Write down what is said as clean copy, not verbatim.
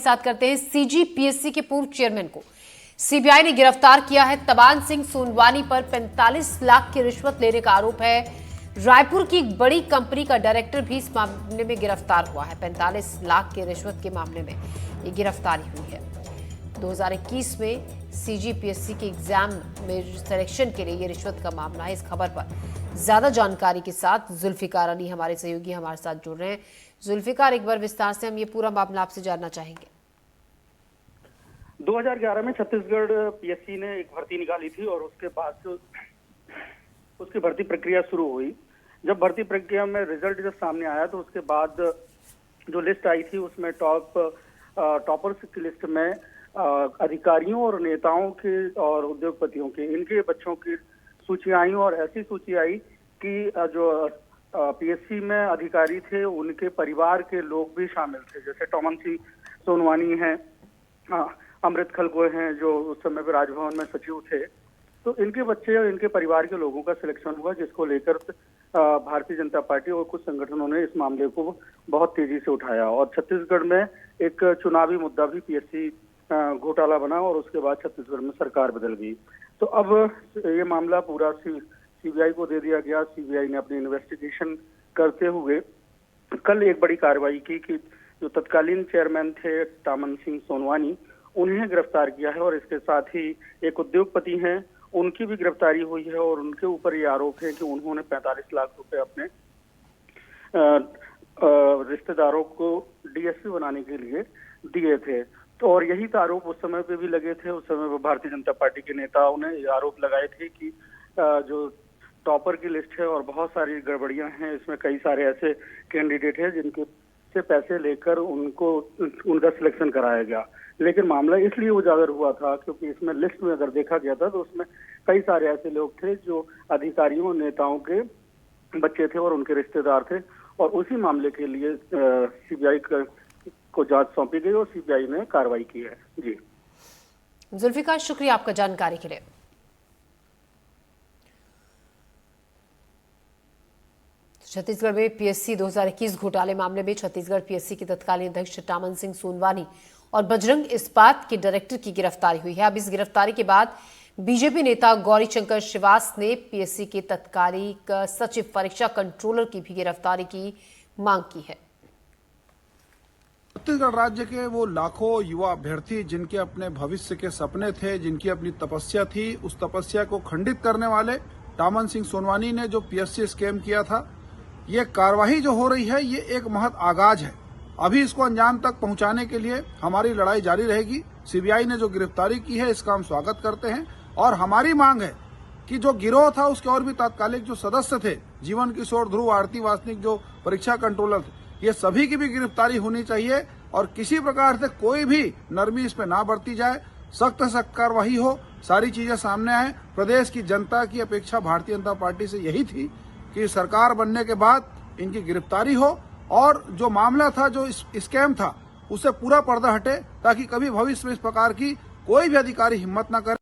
साथ करते हैं सीजीपीएससी के पूर्व चेयरमैन को सीबीआई ने गिरफ्तार किया है। तबान सिंह सोनवानी पर 45 लाख की रिश्वत लेने का आरोप है। रायपुर की एक बड़ी कंपनी का डायरेक्टर भी इस मामले में गिरफ्तार हुआ है। 45 लाख की रिश्वत के मामले में ये गिरफ्तारी हुई है। 2021 में सीजीपीएससी के एग्जाम में सिलेक्शन के लिए ये रिश्वत का मामला है। इस खबर पर ज्यादा जानकारी के साथ जुल्फिकार अली हमारे सहयोगी हमारे साथ जुड़ रहे हैं। जुल्फिकार, एक बार विस्तार से हम ये पूरा मामला आपसे जानना चाहेंगे। 2011 में छत्तीसगढ़ पीएससी ने एक भर्ती निकाली थी और उसके बाद उसकी भर्ती प्रक्रिया शुरू हुई। जब भर्ती प्रक्रिया में रिजल्ट जब सामने आया तो उसके बाद जो लिस्ट आई थी उसमें टॉपर्स की लिस्ट में अधिकारियों और नेताओं के और उद्योगपतियों के इनके बच्चों की सूची आई और ऐसी सूची आई कि जो पीएससी में अधिकारी थे उनके परिवार के लोग भी शामिल थे, जैसे टॉमन सिंह सोनवानी हैं, अमृत खलगोय हैं जो उस समय पर राजभवन में सचिव थे। तो इनके बच्चे और इनके परिवार के लोगों का सिलेक्शन हुआ, जिसको लेकर भारतीय जनता पार्टी और कुछ संगठनों ने इस मामले को बहुत तेजी से उठाया और छत्तीसगढ़ में एक चुनावी मुद्दा भी पीएससी घोटाला बना और उसके बाद छत्तीसगढ़ में सरकार बदल गई। तो अब ये मामला पूरा सीबीआई को दे दिया गया। सीबीआई ने अपनी इन्वेस्टिगेशन करते हुए कल एक बड़ी कार्रवाई की कि जो तत्कालीन चेयरमैन थे टॉमन सिंह सोनवानी, उन्हें गिरफ्तार किया है और इसके साथ ही एक उद्योगपति हैं, उनकी भी गिरफ्तारी हुई है और उनके ऊपर ये आरोप है कि उन्होंने 45 लाख रुपए अपने रिश्तेदारों को डीएसपी बनाने के लिए दिए थे। तो और यही आरोप उस समय पे भी लगे थे। उस समय पे भारतीय जनता पार्टी के नेताओं ने ये आरोप लगाए थे कि जो टॉपर की लिस्ट है और बहुत सारी गड़बड़ियां हैं, इसमें कई सारे ऐसे कैंडिडेट हैं जिनके से पैसे लेकर उनका सिलेक्शन कराया गया। लेकिन मामला इसलिए उजागर हुआ था क्योंकि इसमें लिस्ट में अगर देखा गया था तो उसमें कई सारे ऐसे लोग थे जो अधिकारियों नेताओं के बच्चे थे और उनके रिश्तेदार थे और उसी मामले के लिए सीबीआई को जांच सौंपी गई और सीबीआई ने कार्रवाई की है। जी जुल्फिकार, शुक्रिया आपका जानकारी के लिए। छत्तीसगढ़ में पीएससी 2021 घोटाले मामले में छत्तीसगढ़ पीएससी के तत्कालीन अध्यक्ष टॉमन सिंह सोनवानी और बजरंग इस्पात के डायरेक्टर की गिरफ्तारी हुई है। अब इस गिरफ्तारी के बाद बीजेपी नेता गौरीशंकर श्रीवास ने पीएससी के तत्कालिक सचिव परीक्षा कंट्रोलर की भी गिरफ्तारी की मांग की है। छत्तीसगढ़ राज्य के वो लाखों युवा अभ्यर्थी जिनके अपने भविष्य के सपने थे, जिनकी अपनी तपस्या थी, उस तपस्या को खंडित करने वाले टॉमन सिंह सोनवानी ने जो पीएससी स्कैम किया था, ये कार्यवाही जो हो रही है ये एक महत आगाज है। अभी इसको अंजाम तक पहुंचाने के लिए हमारी लड़ाई जारी रहेगी। सीबीआई ने जो गिरफ्तारी की है इसका हम स्वागत करते हैं और हमारी मांग है कि जो गिरोह था उसके और भी तात्कालिक जो सदस्य थे, जीवन किशोर, ध्रुव, आरती वासनिक, जो परीक्षा कंट्रोलर थे, ये सभी की भी गिरफ्तारी होनी चाहिए और किसी प्रकार से कोई भी नरमी इस पे ना बरती जाए। सख्त सख्त कार्रवाई हो, सारी चीजें सामने आए। प्रदेश की जनता की अपेक्षा भारतीय जनता पार्टी से यही थी कि सरकार बनने के बाद इनकी गिरफ्तारी हो और जो मामला था, जो स्कैम था, उससे पूरा पर्दा हटे ताकि कभी भविष्य में इस प्रकार की कोई भी अधिकारी हिम्मत न करे।